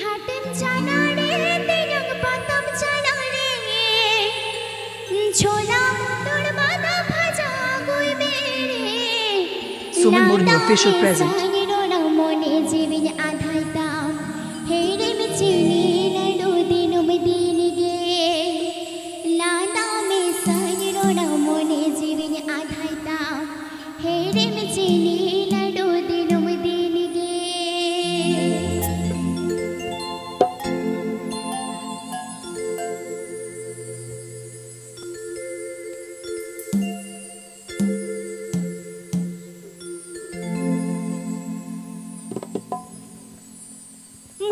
হাটেম জানা রে তেরং পাতাম জানা রে ছোলা মটর বাদা ভাজা গুই বেড়ে Suman Murmu official present. মনে জীবন আধাইতাম হেরে মিচিনি নডু দিনুম দিন গে লাদা মে সাইরোনা মনে জীবন আধাইতাম হেরে মিচিনি নডু দিনুম দিন গে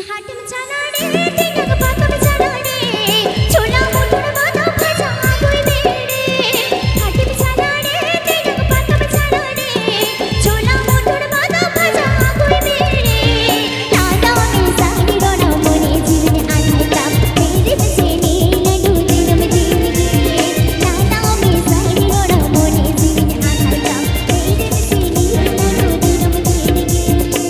হাটেম জানা রে তেরং পাতাম জানা রে ছোলা মটর বাদা ভাজা গুই বেড়ে হাটেম জানা রে তেরং পাতাম জানা রে ছোলা মটর বাদা ভাজা গুই বেড়ে লাদা মে সাইরোনা মনে জীবন আধাইতাম হেরে মিচিনি নডু দিনুম দিন গে লাদা মে সাইরোনা মনে জীবন আধাইতাম হেরে মিচিনি নডু দিনুম দিন গে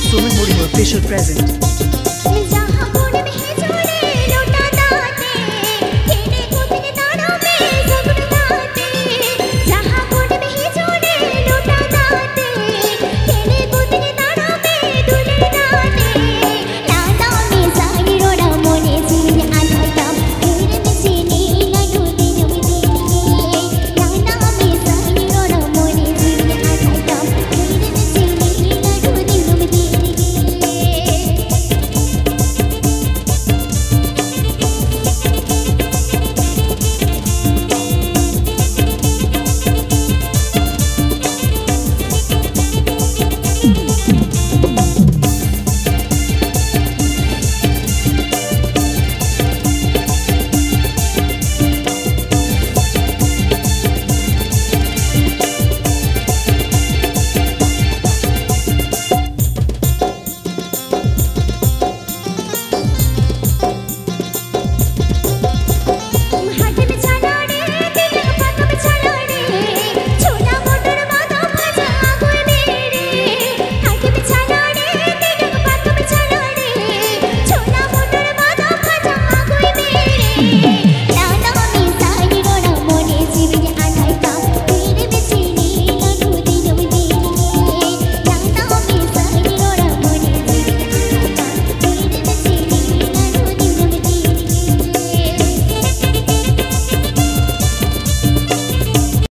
Suman Murmu official present.